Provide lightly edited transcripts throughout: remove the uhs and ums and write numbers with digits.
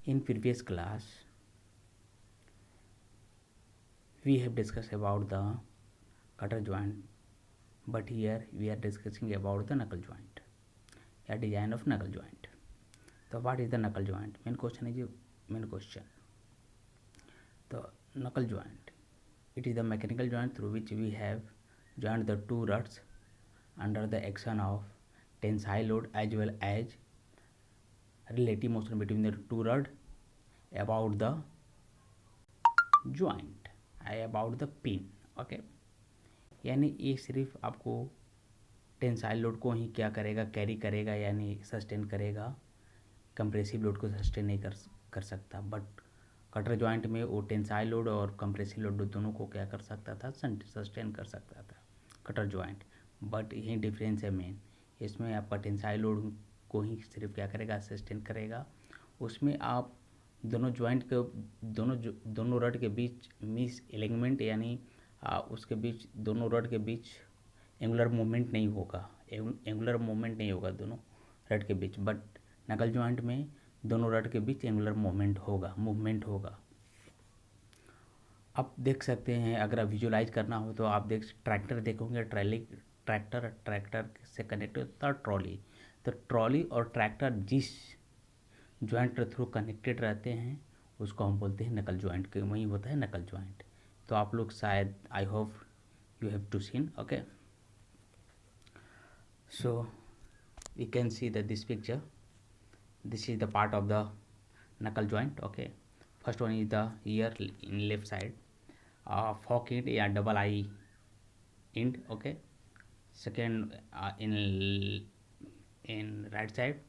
In previous class, we have discussed about the cutter joint, but here we are discussing about the knuckle joint, a design of knuckle joint. So what is the knuckle joint? Main question is main question. The knuckle joint, it is the mechanical joint through which we have joined the two rods under the action of tensile load as well as relative motion between the two rod about the joint, about the pin. Okay, यानी ये सिर्फ आपको tensile load को ही क्या करेगा, carry करेगा, यानी sustain करेगा, कंप्रेसिव लोड को सस्टेन नहीं कर सकता। बट कटर जॉइंट में वो टेंसाइल लोड और कंप्रेसिव लोड दोनों को क्या कर सकता था, सस्टेन कर सकता था कटर जॉइंट। बट यही डिफरेंस है मेन, इसमें आपका टेंसाइल लोड को ही सिर्फ क्या करेगा, सस्टेन करेगा। उसमें आप दोनों जॉइंट के दोनों रड के बीच मिस एलिगमेंट, यानी उसके बीच दोनों रड के बीच एंगुलर मूवमेंट नहीं होगा, दोनों रड के बीच। बट नकल जॉइंट में दोनों रड के बीच एंगुलर मूवमेंट होगा। आप देख सकते हैं, अगर आप विजुलाइज करना हो तो आप ट्रैक्टर देखोगे, ट्रैक्टर से कनेक्ट होता है ट्रॉली। तो ट्रॉली और ट्रैक्टर जिस जॉइंट के थ्रू कनेक्टेड रहते हैं उसको हम बोलते हैं नकल जॉइंट, के वही होता है नकल जॉइंट। तो आप लोग शायद, I hope you have to seen. Okay, so we can see that this picture, this is the part of the knuckle joint. Okay, first one is the ear in left side, fork end या double eye end. Okay, second in right side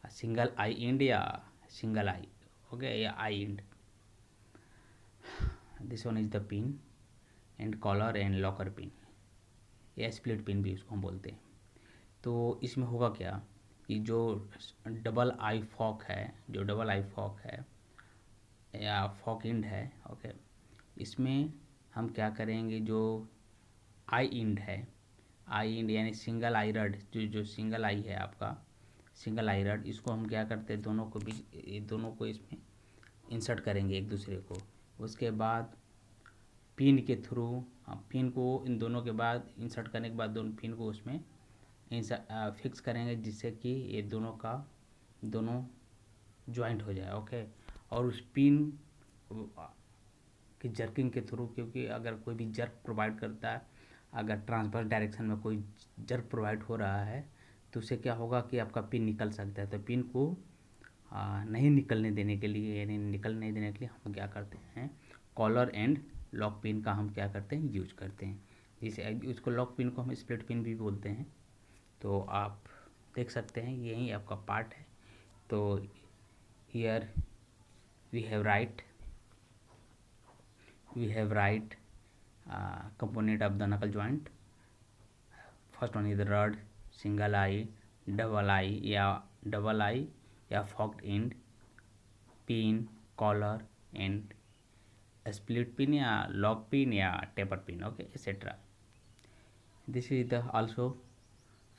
a single eye end या single eye. Okay, या eye end. This one is the pin and collar and locker pin, या split pin भी उसको हम बोलते हैं। तो इसमें होगा क्या कि जो डबल आई फॉक है या फॉक इंड है, ओके, इसमें हम क्या करेंगे, जो आई इंड यानी सिंगल आई रड, जो सिंगल आई है आपका, सिंगल आई रड, इसको हम क्या करते हैं, दोनों को इसमें इंसर्ट करेंगे एक दूसरे को। उसके बाद पिन के थ्रू, पिन को इन दोनों के बाद इंसर्ट करने के बाद दोनों पिन को उसमें फिक्स करेंगे, जिससे कि ये दोनों जॉइंट हो जाए। ओके, और उस पिन की जर्किंग के थ्रू, क्योंकि अगर कोई भी जर्क प्रोवाइड करता है, अगर ट्रांसवर्स डायरेक्शन में कोई जर्क प्रोवाइड हो रहा है तो उससे क्या होगा कि आपका पिन निकल सकता है। तो पिन को नहीं निकलने देने के लिए, यानी निकलने देने के लिए हम क्या करते हैं, कॉलर एंड लॉक पिन का हम क्या करते हैं, यूज करते हैं। जिसे उसको लॉक पिन को हम स्प्लिट पिन भी बोलते हैं। तो आप देख सकते हैं यही आपका पार्ट है। तो here we have right component of the knuckle joint. First one is the rod, single eye, double eye या forked end, pin, collar and split pin या lock pin या taper pin, okay, etc. This is the also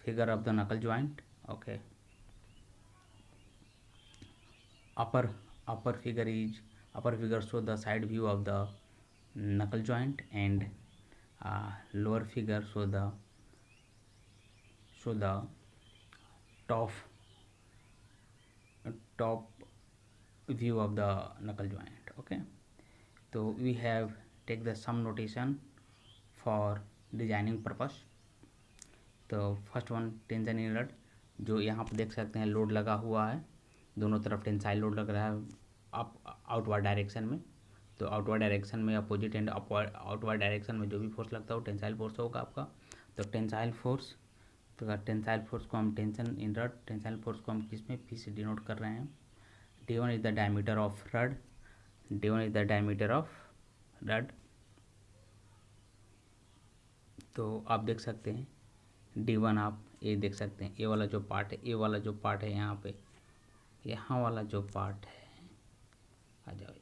figure of the knuckle joint. Okay, upper figure show the side view of the knuckle joint, and lower figure show the top view of the knuckle joint. Okay, so we have take the some notation for designing purpose. तो first one tension in rod, जो यहाँ पर देख सकते हैं load लगा हुआ है, दोनों तरफ टेंसाइल लोड लग रहा है आउटवर्ड डायरेक्शन में। तो आउटवर्ड डायरेक्शन में अपोजिट एंड आउटवर्ड डायरेक्शन में जो भी फोर्स लगता है वो टेंसाइल फोर्स होगा आपका। तो टेंसाइल फोर्स को हम tension in rod, tensile force को हम किस में, पी से डिनोट कर रहे हैं। D1 is the diameter of rod, तो आप देख सकते हैं D1, आप ये देख सकते हैं, ये वाला जो पार्ट है यहाँ पे, यहाँ वाला जो पार्ट है, आ जाओ,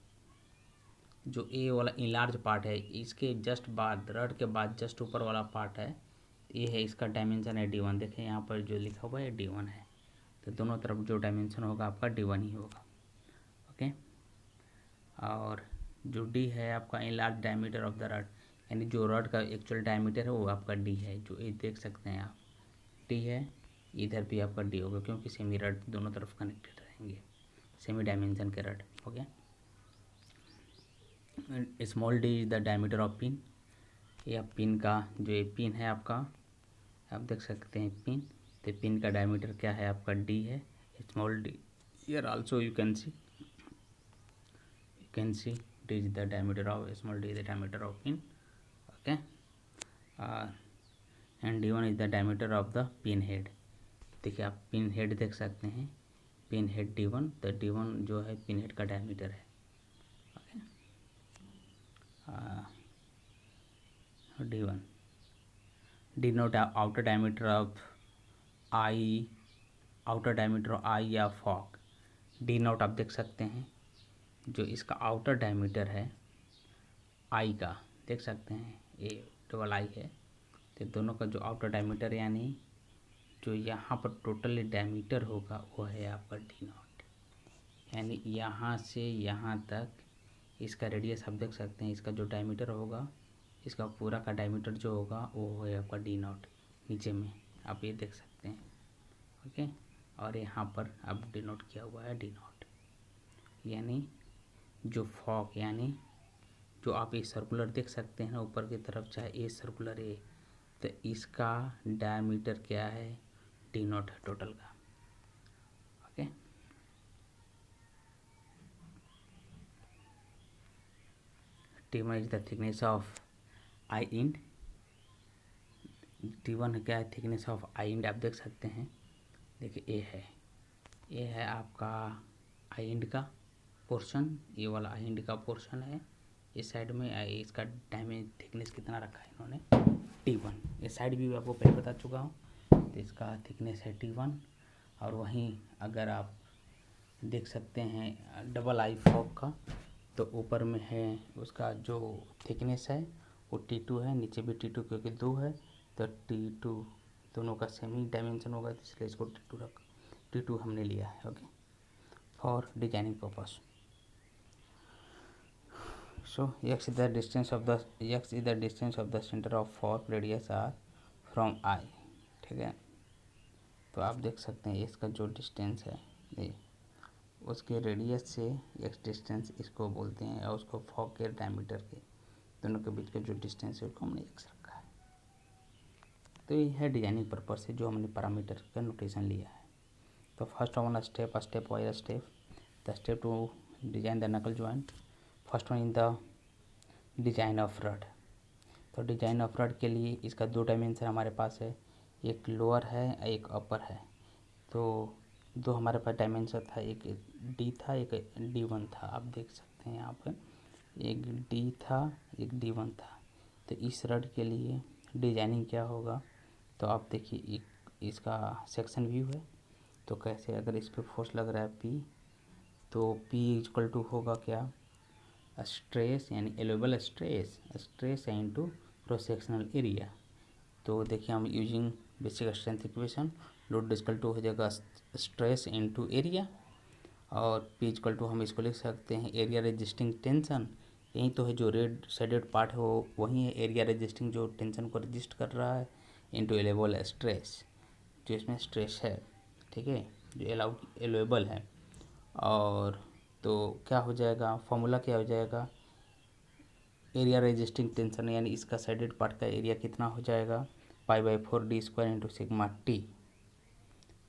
जो ए वाला इनलार्ज पार्ट है, इसके जस्ट बाद, रड के बाद जस्ट ऊपर वाला पार्ट है, ये है, इसका डायमेंशन है D1। देखें यहाँ पर जो लिखा हुआ है D1 है, तो दोनों तरफ जो डायमेंशन होगा आपका D1 ही होगा। ओके, और जो डी है आपका enlarge diameter of the rod, यानी जो रड का एक्चुअल डायमीटर है वो आपका डी है, जो ये देख सकते हैं आप डी है, इधर भी आपका डी होगा क्योंकि सेमी रड दोनों तरफ कनेक्टेड रहेंगे, सेमी डायमेंशन के रड हो गया। Small D is the diameter of pin, या पिन का जो ये पिन है आपका, आप देख सकते हैं पिन, तो पिन का डायमीटर क्या है आपका डी है, small D. Here also you can see D is the diameter of small D is the diameter of pin, okay. And D one is the diameter of the pin head. देखिए आप pin head देख सकते हैं, pin head D one, तो D one जो है pin head का diameter है, okay. D one D note outer diameter of eye, outer diameter of eye या फॉक। डी नोट आप देख सकते हैं, जो इसका आउटर डायमीटर है आई का, देख सकते हैं ये डबल आई है, तो दोनों का जो आउटर डायमीटर यानी जो यहाँ पर टोटल डायमीटर होगा वो है आपका डी नॉट, यानी यहाँ से यहाँ तक इसका रेडियस आप देख सकते हैं, इसका जो डायमीटर होगा, इसका पूरा का डायमीटर जो होगा वो है आपका डी नॉट, नीचे में आप ये देख सकते हैं, ओके। और यहाँ पर अब डिनोट किया हुआ है डी नॉट, यानी जो फॉक, यानी जो आप ये सर्कुलर देख सकते हैं ना ऊपर की तरफ, चाहे ये सर्कुलर है, तो इसका डायमीटर क्या है डी नॉट है टोटल का, okay. T one is the thickness of eye end, T one क्या है थिकनेस ऑफ आई इंड, आप देख सकते हैं, देखिए ये है आपका आई इंड का पोर्शन, ये वाला आई इंड का पोर्शन है, इस साइड में इसका थिकनेस कितना रखा है इन्होंने T1, ये साइड भी आपको पहले बता चुका हूँ, तो इसका थिकनेस है T1। और वहीं अगर आप देख सकते हैं डबल आई फॉक का, तो ऊपर में है उसका जो थिकनेस है वो T2 है, नीचे भी T2 क्योंकि 2 है, तो T2 दोनों का सेम ही डायमेंशन होगा, तो इसलिए इसको T2 हमने लिया है, okay, for designing purpose. So x is the distance of the center of fork radius r from I, ठीक है। तो आप देख सकते हैं इसका जो डिस्टेंस है ये उसके रेडियस से x डिस्टेंस इसको बोलते हैं, और उसको फॉक के डायमीटर के दोनों के बीच का जो डिस्टेंस है उसको हमने x रखा है। तो ये है डिजाइनिंग पर्पस से जो हमने पैरामीटर का नोटेशन लिया है। तो first one step wise step, the step to design the knuckle joint. First one in the design of rod. तो डिजाइन ऑफ रड के लिए इसका 2 डायमेंशन हमारे पास है, एक लोअर है एक अपर है। तो 2 हमारे पास डायमेंशन था, एक डी था एक D1 था, आप देख सकते हैं यहाँ पर एक डी था एक D1 था। तो इस रड के लिए डिजाइनिंग क्या होगा, तो आप देखिए इसका सेक्शन व्यू है, तो कैसे अगर इस पर फोर्स लग रहा है P, तो P इक्वल टू होगा क्या स्ट्रेस, यानी allowable stress into cross sectional area. तो देखिए हम using basic strength equation, load equal to हो जाएगा स्ट्रेस इनटू एरिया, और P इक्वल टू हम इसको लिख सकते हैं एरिया रेजिस्टिंग टेंशन, यही तो है जो रेड शेडेड पार्ट है वो वही है एरिया रेजिस्टिंग जो टेंशन को रजिस्ट कर रहा है, इनटू एलोवेबल स्ट्रेस जो इसमें स्ट्रेस है, ठीक है, जो एलोवेबल है। और तो क्या हो जाएगा, फॉर्मूला क्या हो जाएगा, एरिया रेजिस्टिंग टेंशन, यानी इसका साइडेड पार्ट का एरिया कितना हो जाएगा π/4 d square into sigma T,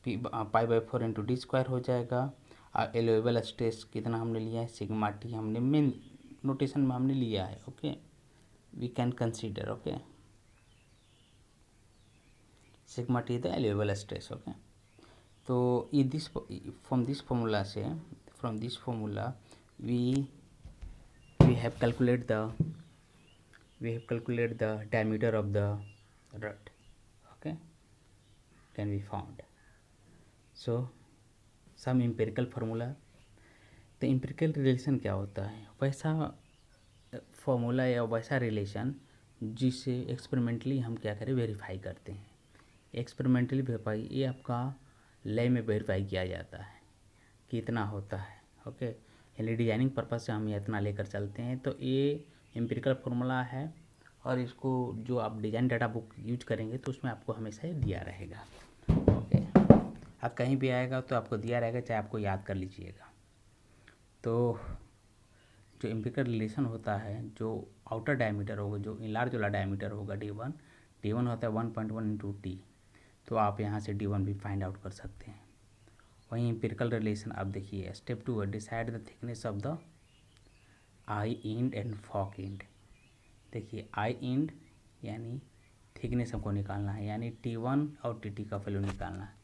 π/4 into D square हो जाएगा। और एलोवेबल स्ट्रेस कितना हमने लिया है सिग्मा टी, हमने मेन नोटेशन में हमने लिया है, okay, we can consider, okay, sigma T the allowable stress, okay. तो ये from this formula we have calculated the diameter of the rod, okay, can be found. So some empirical formula, तो empirical relation क्या होता है, वैसा formula या वैसा relation जिसे एक्सपेरिमेंटली हम क्या करें वेरीफाई करते हैं। एक्सपेरिमेंटली वेरीफाई ये आपका लैब में वेरीफाई किया जाता है कितना होता है, ओके। यानी डिजाइनिंग पर्पज़ से हम इतना लेकर चलते हैं। तो ये एम्पिरिकल फार्मूला है और इसको जो आप डिज़ाइन डाटा बुक यूज करेंगे तो उसमें आपको हमेशा दिया रहेगा। ओके, आप कहीं भी आएगा तो आपको दिया रहेगा, चाहे आपको याद कर लीजिएगा। तो जो एम्पिरिकल रिलेशन होता है, जो आउटर डायमीटर होगा, जो इनलार्ज वाला डायमीटर होगा D1 होता है 1.1 इंटू टी, तो आप यहाँ से D1 भी फाइंड आउट कर सकते हैं। वहीं एम्पिरिकल रिलेशन आप देखिए, step 2 decide the thickness of the eye end and fork end. देखिए आई इंड यानी थिकनेस हमको निकालना है, यानी T1 और TT का वैल्यू निकालना है।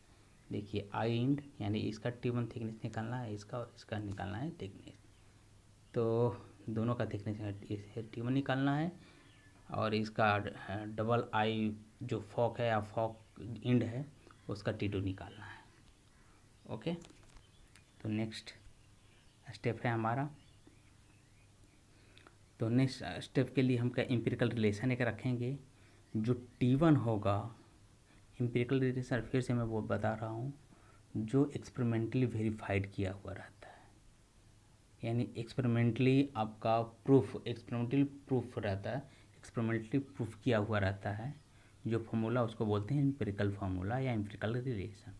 देखिए आई इंड यानी इसका T1 थिकनेस निकालना है, इसका और इसका निकालना है थिकनेस। तो दोनों का थिकनेस T1 निकालना है और इसका डबल आई जो फॉक है या फॉक इंड है उसका T2 निकालना है। ओके, तो नेक्स्ट स्टेप है हमारा। तो नेक्स्ट स्टेप के लिए हम क्या एम्पिरिकल रिलेशन एक रखेंगे। जो T1 होगा, एम्पिरिकल रिलेशन फिर से मैं वो बता रहा हूँ, जो एक्सपेरिमेंटली वेरीफाइड किया हुआ रहता है, यानी एक्सपेरिमेंटली आपका एक्सपेरिमेंटली प्रूफ रहता है, एक्सपेरिमेंटली प्रूफ किया हुआ रहता है जो फार्मूला, उसको बोलते हैं एम्पिरिकल फार्मूला या एम्पिरिकल रिलेशन।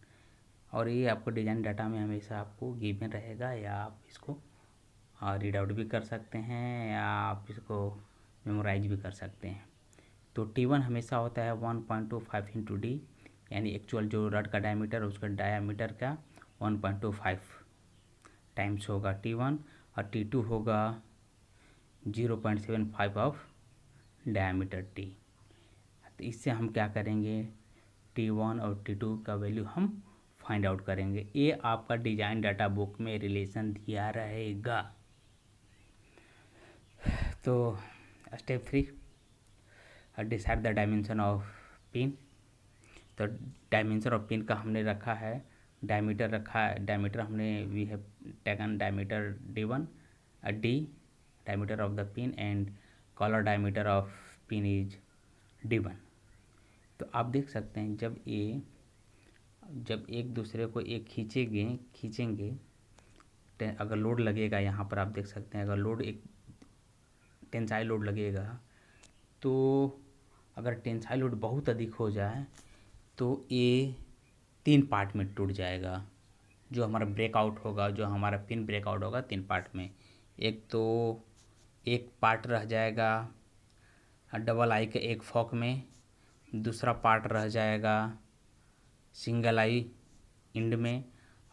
और ये आपको डिज़ाइन डाटा में हमेशा आपको गिवन रहेगा, या आप इसको रीड आउट भी कर सकते हैं या आप इसको मेमोराइज भी कर सकते हैं। तो T1 हमेशा होता है 1.25 इंटू डी, यानी एक्चुअल जो रड का डायमीटर उसका डायमीटर का 1.25 टाइम्स होगा T1, और T2 होगा 0.75 ऑफ डायमीटर T। तो इससे हम क्या करेंगे, T1 और T2 का वैल्यू हम फाइंड आउट करेंगे। ये आपका डिज़ाइन डाटा बुक में रिलेशन दिया रहेगा। तो step 3 decide the dimension of pin. तो डायमेंशन ऑफ पिन का हमने रखा है, डायमीटर रखा है, डायमीटर हमने we have taken diameter D1 D diameter of the pin and collar diameter of pin is D1। तो आप देख सकते हैं जब एक दूसरे को एक खींचेंगे अगर लोड लगेगा, यहाँ पर आप देख सकते हैं अगर लोड एक टेंसाइल लोड लगेगा, तो अगर टेंसाइल लोड बहुत अधिक हो जाए तो ये 3 पार्ट में टूट जाएगा। जो हमारा ब्रेकआउट होगा, जो हमारा पिन ब्रेकआउट होगा 3 पार्ट में। एक पार्ट रह जाएगा डबल आई के एक फॉक में, दूसरा पार्ट रह जाएगा सिंगल आई इंड में,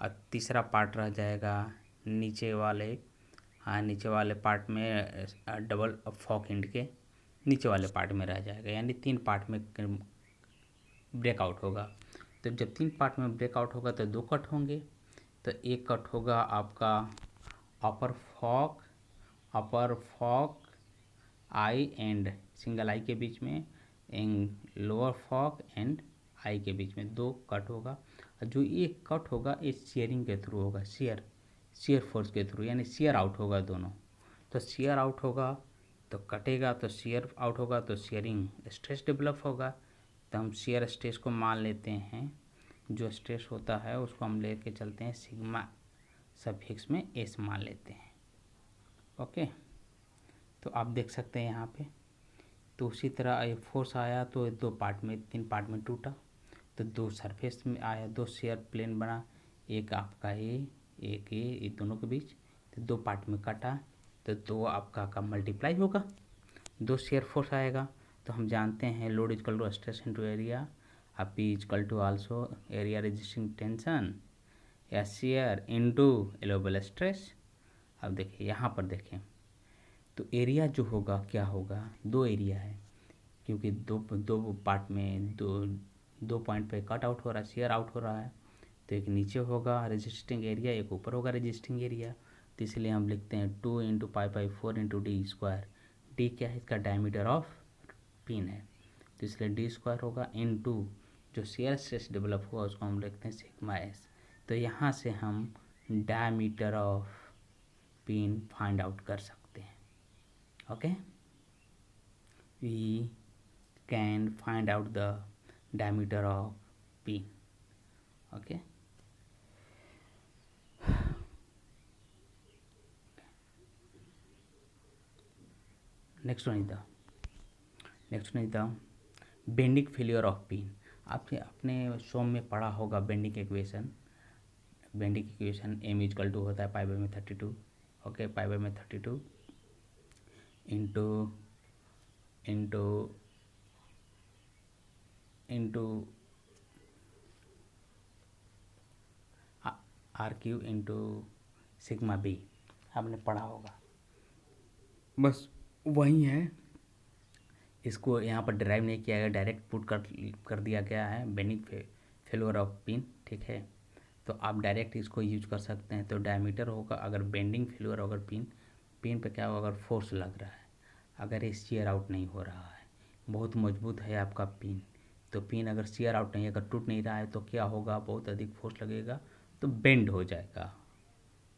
और तीसरा पार्ट रह जाएगा नीचे वाले पार्ट में डबल फॉक इंड के नीचे वाले पार्ट में रह जाएगा, यानी 3 पार्ट में ब्रेकआउट होगा। तो जब 3 पार्ट में ब्रेकआउट होगा तो 2 कट होंगे। तो एक कट होगा आपका upper fork eye and single eye के बीच में, and lower fork end eye के बीच में 2 कट होगा। और जो एक कट होगा ये शेयरिंग के थ्रू होगा, शेयर फोर्स के थ्रू, यानी शेयर आउट होगा दोनों। तो शेयर आउट होगा तो कटेगा, तो शेयर आउट होगा तो शेयरिंग स्ट्रेस डेवलप होगा। तो हम शेयर स्ट्रेस को मान लेते हैं, जो स्ट्रेस होता है उसको हम लेके चलते हैं सिग्मा सफिक्स में एस मान लेते हैं। ओके, तो आप देख सकते हैं यहाँ पे। तो उसी तरह ये फोर्स आया तो 3 पार्ट में टूटा, तो 2 सरफेस में आया, 2 शेयर प्लेन बना, एक आपका ये दोनों के बीच, तो 2 पार्ट में कटा, तो 2 आपका का मल्टीप्लाई होगा, 2 शेयर फोर्स आएगा। तो हम जानते हैं load equal to stress into area, अब P equal to also area resisting tension या शेयर इनटू एलोवेबल स्ट्रेस। अब देखिए यहाँ पर देखें तो एरिया जो होगा क्या होगा, 2 एरिया है, क्योंकि दो पार्ट में दो पॉइंट पे कट आउट हो रहा है, शेयर आउट हो रहा है। तो एक नीचे होगा रेजिस्टिंग एरिया, एक ऊपर होगा रेजिस्टिंग एरिया। तो इसलिए हम लिखते हैं 2 into pi 4 into D square. D क्या है, इसका डायमीटर ऑफ पिन है, तो इसलिए डी स्क्वायर होगा इनटू जो शेयर स्ट्रेस डेवलप हुआ उसको हम लिखते हैं सिग्मा एस। तो यहाँ से हम diameter of pin find out कर सकते हैं। Okay, we can find out the diameter of pin. Okay, next one is the bending failure of pin. आपने अपने शो में पढ़ा होगा bending equation M equal to होता है पाई बाई में 32, ओके, पाई बाई में 32 into into into R Q into sigma B, आपने पढ़ा होगा, बस वही है। इसको यहाँ पर ड्राइव नहीं किया गया, डायरेक्ट पुट कर दिया गया है बेंडिंग फेलियर ऑफ पिन, ठीक है। तो आप डायरेक्ट इसको यूज कर सकते हैं। तो डायमीटर होगा, अगर बेंडिंग फेलियर अगर पिन पे क्या होगा, अगर फोर्स लग रहा है, अगर ये शेयर आउट नहीं हो रहा है, बहुत मजबूत है आपका पिन, तो पिन अगर शेयर आउट नहीं, अगर टूट नहीं रहा है तो क्या होगा, बहुत अधिक फोर्स लगेगा तो बेंड हो जाएगा,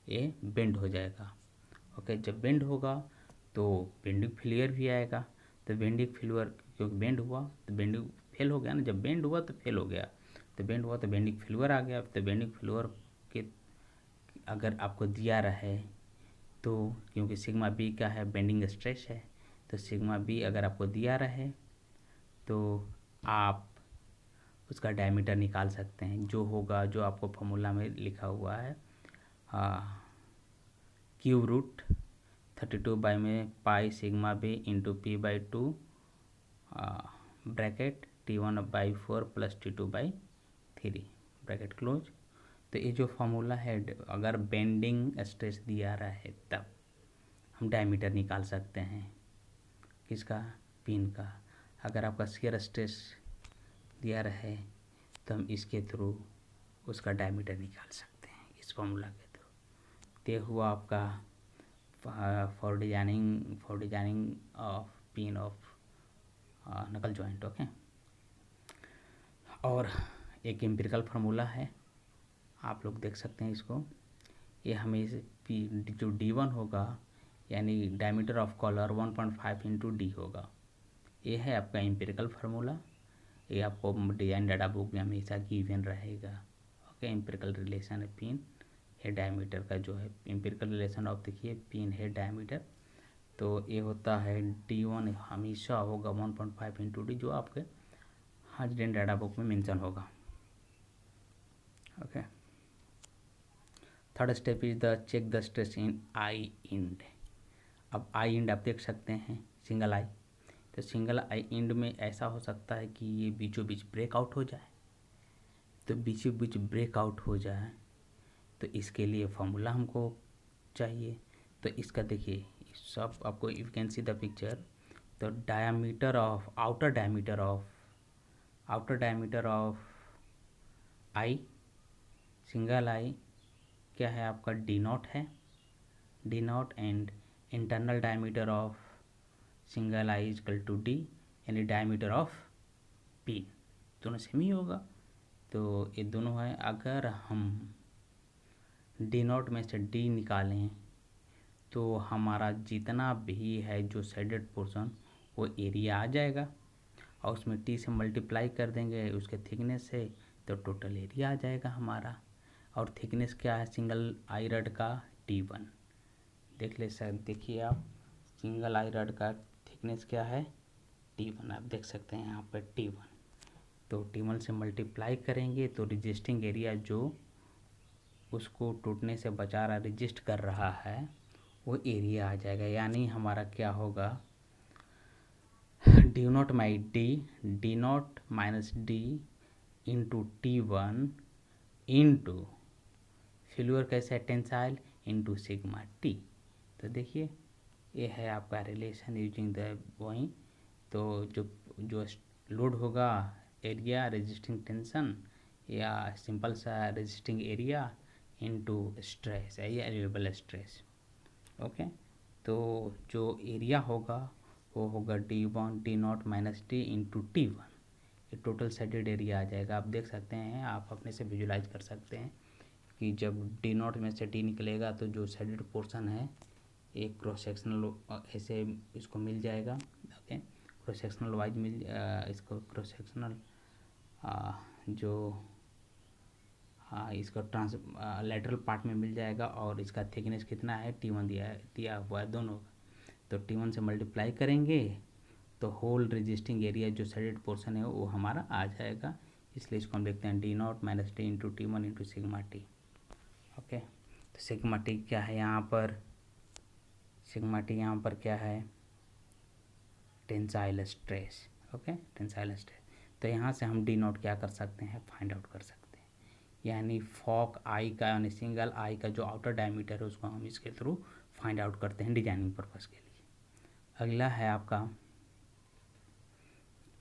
ये बेंड हो जाएगा, ओके। जब बेंड होगा तो बेंडिंग फेलियर भी आएगा। तो बेंडिंग फेलियर क्योंकि बेंड हुआ तो बेंडिंग फेल हो गया ना, जब बेंड हुआ तो फेल हो गया, तो बेंड हुआ तो बेंडिंग फेलियर आ गया। तो बेंडिंग फेलियर के अगर आपको दिया रहे तो क्योंकि सिग्मा बी का है बेंडिंग स्ट्रेस है, तो सिग्मा बी अगर आपको दिया रहे तो आप उसका डायमीटर निकाल सकते हैं, जो होगा, जो आपको फॉर्मूला में लिखा हुआ है, क्यूब रूट 32 बाई में pi sigma B into P by 2 bracket T1/4 plus T2/3 bracket close. तो ये जो फॉर्मूला है, अगर बेंडिंग स्ट्रेस दिया रहा है तब हम डायमीटर निकाल सकते हैं, किसका, पिन का। अगर आपका शियर स्ट्रेस दिया रहे तो हम इसके थ्रू उसका डायमीटर निकाल सकते हैं, इस फॉर्मूला के थ्रू। तो हुआ आपका for designing of pin of नकल जॉइंट, ओके। और एक एम्पिरिकल फार्मूला है, आप लोग देख सकते हैं इसको। ये हमें जो D1 होगा यानी diameter of collar 1.5 into D होगा। ये है आपका एम्पिरिकल फार्मूला, ये आपको डिजाइन डाटा बुक में हमेशा गिवन रहेगा, ओके। एम्पिरिकल रिलेशन है पिन है डायमीटर का, जो है एम्पिरिकल रिलेशन ऑफ, देखिए पिन है डायमीटर, तो ये होता है D1 हमेशा होगा 1.5 इंटू डी, जो आपके हाँ डिजाइन डाटा बुक में मेंशन होगा, okay. Third step is the check the stress in eye end. अब आई इंड आप देख सकते हैं सिंगल आई, तो सिंगल आई इंड में ऐसा हो सकता है कि ये बीचों बीच ब्रेकआउट हो जाए, तो बीचों बीच ब्रेकआउट हो जाए तो इसके लिए फॉर्मूला हमको चाहिए। तो इसका देखिए सब आपको, you can see the picture. तो diameter of outer diameter of eye single eye क्या है आपका, D0 है, D0 and internal diameter of single eye is equal to D, यानी डायमीटर ऑफ पिन, दोनों सेम ही होगा। तो ये दोनों है, अगर हम D0 में से D निकालें तो हमारा जितना भी है जो शेडेड पोर्शन वो एरिया आ जाएगा, और उसमें T से मल्टीप्लाई कर देंगे उसके थिकनेस से, तो टोटल एरिया आ जाएगा हमारा। और थिकनेस क्या है सिंगल आई रड का, T1 देख ले सर, देखिए आप सिंगल आई रड का थिकनेस क्या है, T1, आप देख सकते हैं यहाँ पर T1। तो T1 से मल्टीप्लाई करेंगे तो रजिस्टिंग एरिया जो उसको टूटने से बचा रहा, रजिस्ट कर रहा है, वो एरिया आ जाएगा। यानी हमारा क्या होगा, D0 minus D into T1 into failure कैसे है, टेंसाइल इंटू सिग्मा टी। तो देखिए ये है आपका रिलेशन यूजिंग द वही। तो जो लोड होगा एरिया रेजिस्टिंग टेंशन या सिंपल सा रेजिस्टिंग एरिया इनटू स्ट्रेस या एलिवेबल स्ट्रेस, ओके। तो जो एरिया होगा वो होगा D1 D0 minus T into T1, ये टोटल शेडेड एरिया आ जाएगा। आप देख सकते हैं, आप अपने से विजुलाइज कर सकते हैं कि जब D0 में से टी निकलेगा तो जो शेडेड पोर्शन है एक क्रॉस सेक्शनल ऐसे इसको मिल जाएगा, ओके। क्रॉस सेक्शनल वाइज इसको क्रॉस सेक्शनल जो इसका लेटरल पार्ट में मिल जाएगा, और इसका थिकनेस कितना है T1 दिया हुआ है दोनों का। तो T1 से मल्टीप्लाई करेंगे तो होल रेजिस्टिंग एरिया जो शेडेड पोर्शन है वो हमारा आ जाएगा, इसलिए इसको हम लिखते हैं D0 - D into T1 into sigma T. Okay, तो सिग्मा टी क्या है यहाँ पर, सिग्मा टी यहाँ पर क्या है, tensile stress. Okay, tensile stress. तो यहाँ से हम D0 क्या कर सकते हैं, फाइंड आउट कर सकते हैं, यानी फॉक आई का यानी सिंगल आई का जो आउटर डायमीटर है उसको हम इसके थ्रू फाइंड आउट करते हैं डिजाइनिंग पर्पज़ के लिए।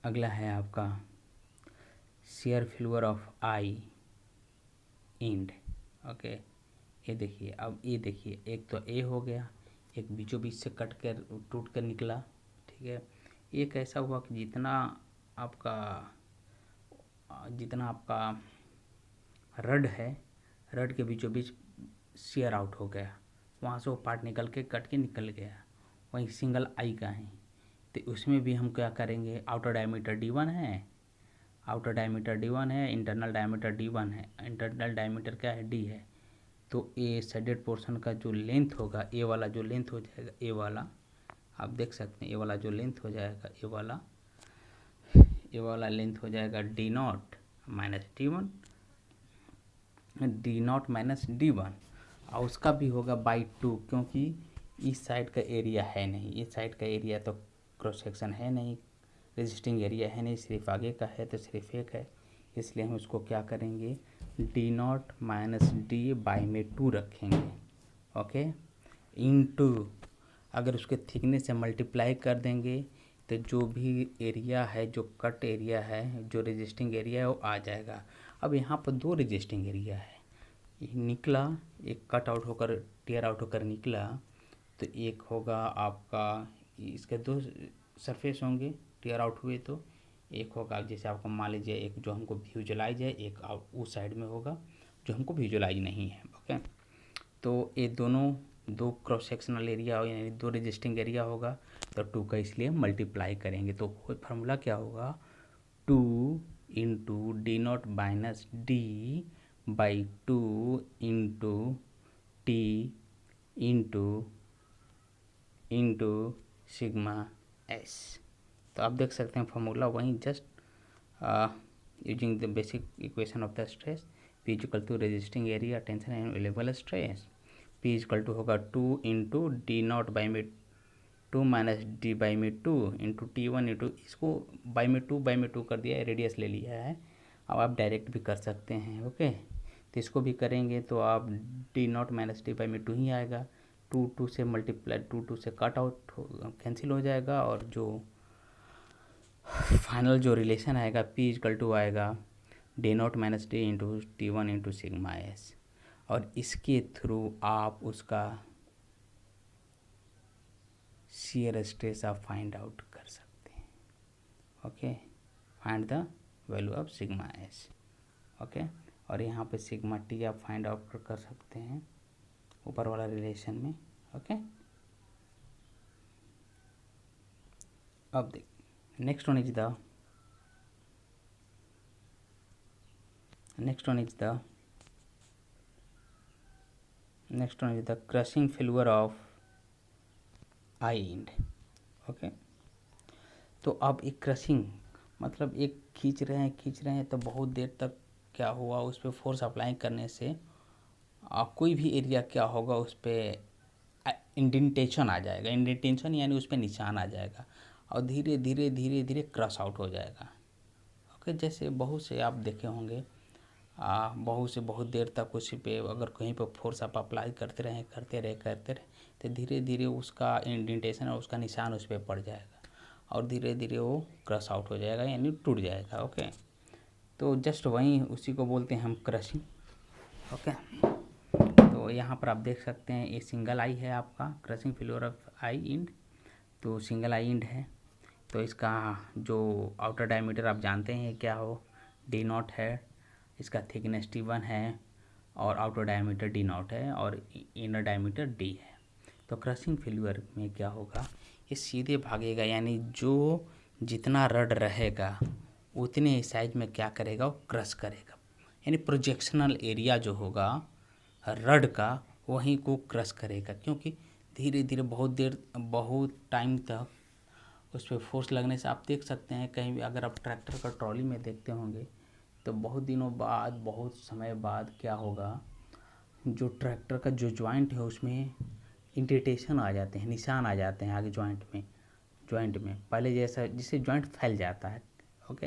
अगला है आपका shear failure of eye end. Okay, ये देखिए, अब ये देखिए, एक तो ए हो गया, एक बीचों बीच से कट कर टूट कर निकला, ठीक है। एक ऐसा हुआ कि जितना आपका रड है, रड के बीचों बीच शेयर आउट हो गया, वहाँ से वो पार्ट निकल के कट के निकल गया, वहीं सिंगल आई का है। तो उसमें भी हम क्या करेंगे, आउटर डायमीटर D1 है, इंटरनल डायमीटर D1 है, इंटरनल डायमीटर क्या है, D है। तो ए शेडेड पोर्शन का जो लेंथ होगा, ए वाला जो लेंथ हो जाएगा, ए वाला आप देख सकते हैं, ए वाला जो लेंथ हो जाएगा, ए वाला लेंथ हो जाएगा D0 माइनस D1 और उसका भी होगा बाई 2, क्योंकि इस साइड का एरिया है नहीं, इस साइड का एरिया तो क्रॉस सेक्शन है नहीं, रेजिस्टिंग एरिया है नहीं, सिर्फ आगे का है तो सिर्फ एक है, इसलिए हम उसको क्या करेंगे, D0 माइनस D बाई में 2 रखेंगे। ओके, इनटू अगर उसके थिकनेस से मल्टीप्लाई कर देंगे तो जो भी एरिया है, जो कट एरिया है, जो रेजिस्टिंग एरिया है वो आ जाएगा। अब यहाँ पर 2 रेजिस्टिंग एरिया है, निकला, एक कट आउट होकर टेयर आउट होकर निकला, तो एक होगा आपका, इसके 2 सरफेस होंगे टेयर आउट हुए, तो एक होगा जैसे आपको मान लीजिए एक जो हमको विजुअलाइज है, एक उस साइड में होगा जो हमको विजुअलाइज नहीं है। ओके, तो ये दोनों 2 क्रॉस सेक्शनल एरिया हो, यानी 2 रेजिस्टिंग एरिया होगा, तो 2 का इसलिए मल्टीप्लाई करेंगे, तो फार्मूला क्या होगा, 2 into D0 minus D by 2 into T into sigma S। तो आप देख सकते हैं फार्मूला वहीं, just using the basic equation of the stress, P equal to resisting area, tension and available stress, P equal to होगा 2 into D0 by में 2 minus D by में 2 into T1 into, इसको बाई में 2 कर दिया है, radius ले लिया है। अब आप डायरेक्ट भी कर सकते हैं। ओके, तो इसको भी करेंगे तो आप D0 माइनस D बाई में 2 ही आएगा, 2 से मल्टीप्लाई, 2 से कट आउट कैंसिल हो जाएगा, और जो फाइनल जो रिलेशन आएगा P इक्वल टू आएगा D0 minus D into T1 into sigma S, और इसके थ्रू आप उसका शियर स्ट्रेस आप फाइंड आउट कर सकते हैं। Okay, find the value of sigma S। Okay, और यहाँ पे सिग्मा T आप फाइंड आउट कर सकते हैं ऊपर वाला रिलेशन में। ओके, अब देख, next one is the crushing failure of I end। Okay, तो अब एक क्रशिंग मतलब एक खींच रहे हैं तो बहुत देर तक क्या हुआ, उस पर फोर्स अप्लाई करने से कोई भी एरिया क्या होगा, उस पर इंडेंटेशन आ जाएगा, इंडेंटेशन यानी उस पर निशान आ जाएगा, और धीरे धीरे क्रश आउट हो जाएगा। ओके, जैसे बहुत से आप देखे होंगे, बहुत देर तक उसी पे अगर कहीं पर फोर्स आप अप्लाई करते रहे तो धीरे धीरे उसका इंडेंटेशन और उसका निशान उस पर पड़ जाएगा, और धीरे धीरे वो क्रश आउट हो जाएगा, यानी टूट जाएगा। ओके, तो जस्ट वहीं उसी को बोलते हैं हम क्रशिंग। ओके, तो यहाँ पर आप देख सकते हैं ये सिंगल आई है आपका, crushing failure of eye end, तो सिंगल आई इंड है, तो इसका जो आउटर डायमीटर आप जानते हैं क्या हो, D0 है, इसका थिकनेस T1 है, और आउटर डायमीटर D0 है, और इनर डायमीटर D है। तो क्रशिंग फेल्यूर में क्या होगा, ये सीधे भागेगा, यानी जो जितना रड रहेगा उतने साइज में क्या करेगा, वो क्रश करेगा, यानी प्रोजेक्शनल एरिया जो होगा रड का वहीं को क्रश करेगा, क्योंकि धीरे धीरे बहुत टाइम तक उस पर फोर्स लगने से आप देख सकते हैं, कहीं भी अगर आप ट्रैक्टर का ट्रॉली में देखते होंगे तो बहुत दिनों बाद, बहुत समय बाद क्या होगा, जो ट्रैक्टर का जो जॉइंट है उसमें इंडेंटेशन आ जाते हैं, निशान आ जाते हैं आगे जॉइंट में पहले जैसा, जिससे जॉइंट फैल जाता है, ओके,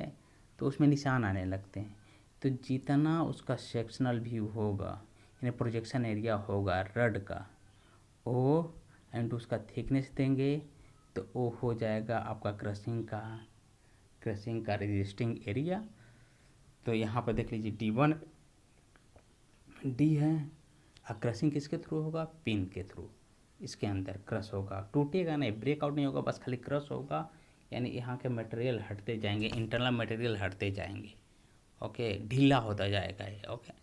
तो उसमें निशान आने लगते हैं। तो जितना उसका सेक्शनल व्यू होगा, यानी प्रोजेक्शन एरिया होगा रड का, ओ एंड उसका थिकनेस देंगे तो वो हो जाएगा आपका क्रशिंग का रेजिस्टिंग एरिया। तो यहाँ पर देख लीजिए D1 डी है, और क्रशिंग किसके थ्रू होगा, पिन के थ्रू इसके अंदर क्रश होगा, टूटेगा नहीं, ब्रेकआउट नहीं होगा, बस खाली क्रश होगा, यानी यहाँ के मटेरियल हटते जाएंगे, इंटरनल मटेरियल हटते जाएंगे, ओके, ढीला होता जाएगा ये, ओके,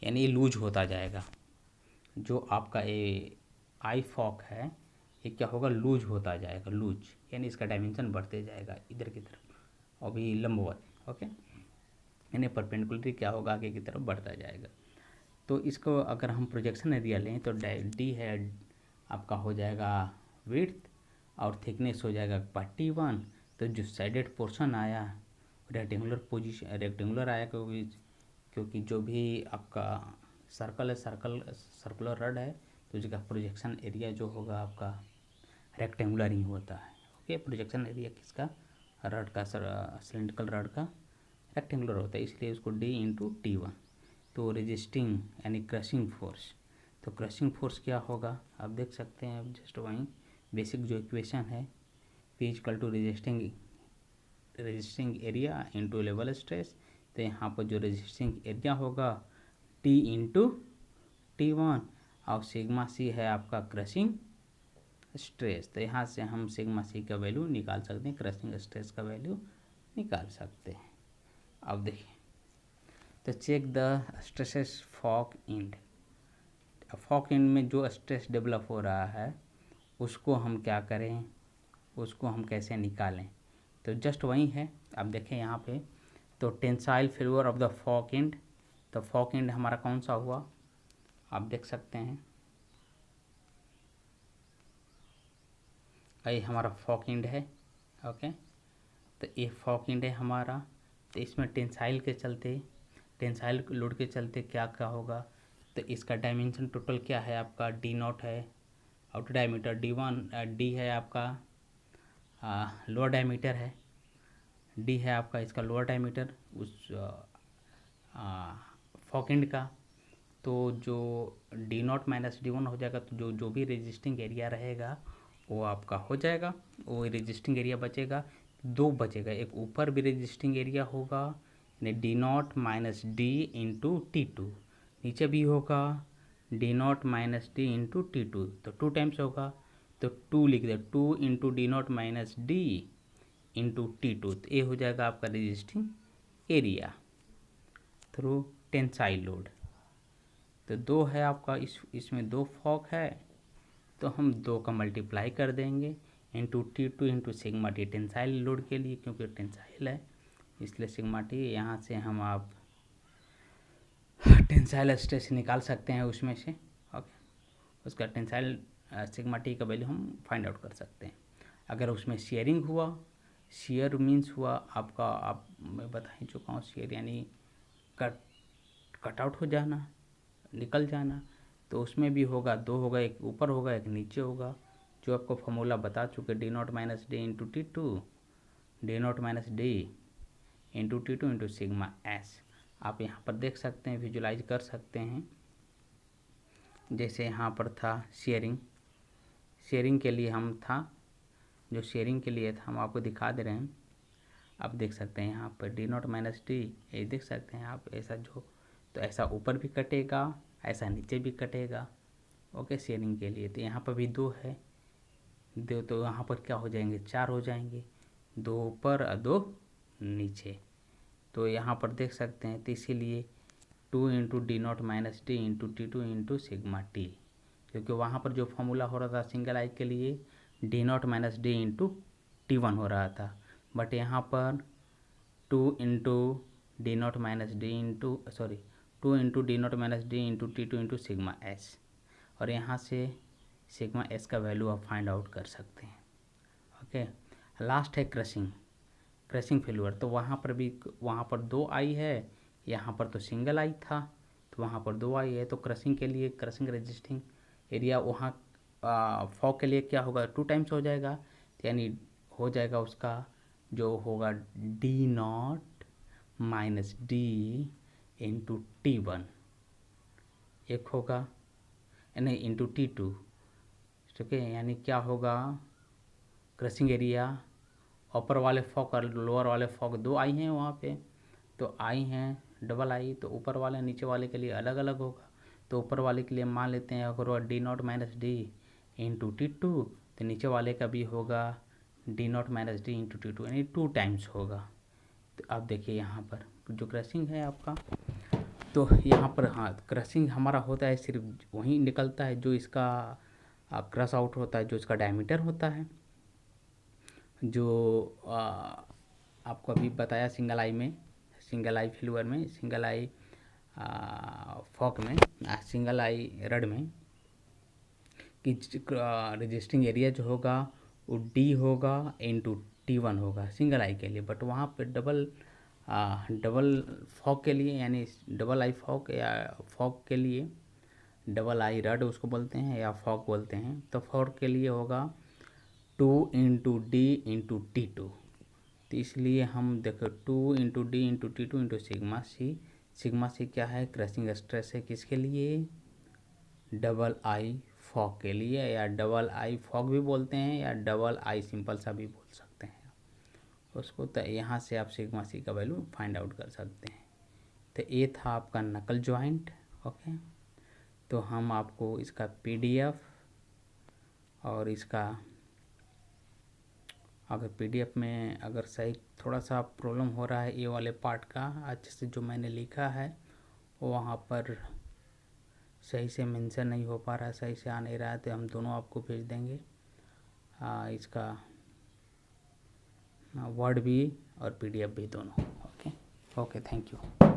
यानी ये लूज होता जाएगा। जो आपका ये आई फॉक है ये क्या होगा, लूज होता जाएगा, लूज, यानी इसका डायमेंशन बढ़ते जाएगा इधर की तरफ, और भी लंबवत, ओके, यानी परपेंडिकुलर क्या होगा, आगे की तरफ बढ़ता जाएगा। तो इसको अगर हम प्रोजेक्शन एरिया लें तो डी है आपका हो जाएगा विड्थ, और थिकनेस हो जाएगा T1। तो जो साइडेड पोर्शन आया रेक्टेंगुलर आया, क्योंकि जो भी आपका सर्कल है, सर्कुलर रड है, तो उसका प्रोजेक्शन एरिया जो होगा आपका रेक्टेंगुलर ही होता है, ओके। प्रोजेक्शन एरिया किसका, रड का, सिलेंड्रिकल रड का रेक्टेंगुलर होता है, इसलिए उसको D/T1। तो रेजिस्टिंग यानी क्रशिंग फोर्स, तो क्रशिंग फोर्स क्या होगा आप देख सकते हैं, अब जस्ट वहीं बेसिक जो इक्वेशन है, P equal to resisting area into level stress. तो यहाँ पर जो रेजिस्टिंग एरिया होगा T/T1, और सिग्मा सी है आपका क्रशिंग स्ट्रेस। तो यहाँ से हम सिग्मा सी का वैल्यू निकाल सकते हैं, क्रशिंग स्ट्रेस का वैल्यू निकाल सकते हैं। अब देखिए, तो check the stresses fork end में जो स्ट्रेस डेवलप हो रहा है उसको हम क्या करें, उसको हम कैसे निकालें। तो जस्ट वही है, आप देखें यहाँ पे, तो tensile failure of the fork end, तो फॉक एंड हमारा कौन सा हुआ आप देख सकते हैं, ये हमारा फॉक एंड है, ओके। तो ये फॉक एंड है हमारा, तो इसमें टेंसाइल लोड के चलते क्या क्या होगा, तो इसका डायमेंशन टोटल क्या है आपका D0 है, आउटर डायमीटर D1, डी है आपका लोअर डायमीटर है, डी है आपका इसका लोअर डायमीटर उस फॉक एंड का। तो जो D0 - D1 हो जाएगा, तो जो भी रेजिस्टिंग एरिया रहेगा वो आपका हो जाएगा, वो रेजिस्टिंग एरिया बचेगा, दो बचेगा, एक ऊपर भी रेजिस्टिंग एरिया होगा यानी D0 - D/T2, नीचे भी होगा D0 - D/T2, तो 2 टाइम्स होगा, तो 2 लिख दे, 2 × D0 - D/T2, तो ये हो जाएगा आपका resisting area through tensile load. तो 2 है आपका, इसमें 2 फॉक है, तो हम 2 का मल्टीप्लाई कर देंगे into T2 into sigma T, tensile load के लिए, क्योंकि टेंसाइल है इसलिए सिग्मा टी। यहाँ से हम आप टेंसाइल स्ट्रेस निकाल सकते हैं उसमें से, ओके, उसका टेंसाइल सिग्मा टी का वैल्यू हम फाइंड आउट कर सकते हैं। अगर उसमें शेयरिंग हुआ, शेयर मीन्स हुआ आपका, आप मैं बता ही चुका हूँ, शेयर यानी कट आउट हो जाना, निकल जाना, तो उसमें भी होगा, 2 होगा, एक ऊपर होगा एक नीचे होगा, जो आपको फॉर्मूला बता चुके, D0 - D/T2, D0 - D/T2 into sigma S. आप यहाँ पर देख सकते हैं, विजुलाइज कर सकते हैं, जैसे यहाँ पर था शेयरिंग के लिए हम था, जो शेयरिंग के लिए था हम आपको दिखा दे रहे हैं। आप देख सकते हैं यहाँ पर D0 - D, ये देख सकते हैं आप, ऐसा जो, तो ऐसा ऊपर भी कटेगा, ऐसा नीचे भी कटेगा, ओके, शेयरिंग के लिए। तो यहाँ पर भी 2 है, 2, तो यहाँ पर क्या हो जाएंगे, 4 हो जाएंगे, 2 ऊपर और 2 नीचे। तो यहाँ पर देख सकते हैं, तो इसीलिए 2 × D0 - D/T2 into sigma T, क्योंकि वहाँ पर जो फॉर्मूला हो रहा था सिंगल आई के लिए D0 - D/T1 हो रहा था, बट यहाँ पर 2 × D0 - D/T2 into sigma S, और यहाँ से सिग्मा एस का वैल्यू आप फाइंड आउट कर सकते हैं। ओके, लास्ट है क्रशिंग फेल्यूर। तो वहाँ पर 2 आई है, यहाँ पर तो सिंगल आई था, तो वहाँ पर 2 आई है। तो क्रशिंग के लिए क्रशिंग रेजिस्टिंग एरिया वहाँ फॉग के लिए क्या होगा, 2 टाइम्स हो जाएगा, तो यानी हो जाएगा उसका जो होगा D0 minus D into T1, एक होगा नहीं इंटू T2, ठीक है। यानी क्या होगा, क्रशिंग एरिया ऊपर वाले फॉग और लोअर वाले फॉग 2 आई हैं वहाँ पे, तो आई हैं डबल आई, तो ऊपर वाले नीचे वाले के लिए अलग अलग होगा। तो ऊपर वाले के लिए मान लेते हैं अगर वह D0 minus D into T2, तो नीचे वाले का भी होगा D0 minus D into T2, यानी 2 टाइम्स होगा। तो आप देखिए यहाँ पर जो क्रशिंग है आपका, तो यहाँ पर हाँ क्रशिंग हमारा होता है सिर्फ वहीं निकलता है जो इसका क्रश आउट होता है, जो इसका डायमीटर होता है, जो आपको अभी बताया सिंगल आई फेल्यूर में, सिंगल आई फॉक में, सिंगल आई रड में, कि रजिस्टिंग एरिया जो होगा वो D होगा इंटू T1 होगा सिंगल आई के लिए। बट वहाँ पे डबल फॉग के लिए, यानी डबल आई फॉग या फॉग के लिए, डबल आई रड उसको बोलते हैं या फॉग बोलते हैं, तो फॉग के लिए होगा 2 इंटू D इंटू T2। तो इसलिए हम देखो 2 into D into T2 into sigma C क्या है, क्रशिंग स्ट्रेस है किसके लिए, डबल आई फॉग के लिए, या डबल आई फॉग भी बोलते हैं या डबल आई सिंपल सा भी बोल सकते हैं उसको। तो यहाँ से आप सिग्मा सी का वैल्यू फाइंड आउट कर सकते हैं। तो ये था आपका नकल जॉइंट। ओके, तो हम आपको इसका PDF और इसका अगर PDF में अगर सही थोड़ा सा प्रॉब्लम हो रहा है ये वाले पार्ट का, अच्छे से जो मैंने लिखा है वो वहाँ पर सही से मेंशन नहीं हो पा रहा है, सही से आ नहीं रहा है, तो हम दोनों आपको भेज देंगे इसका वर्ड भी और PDF भी दोनों। Okay, thank you.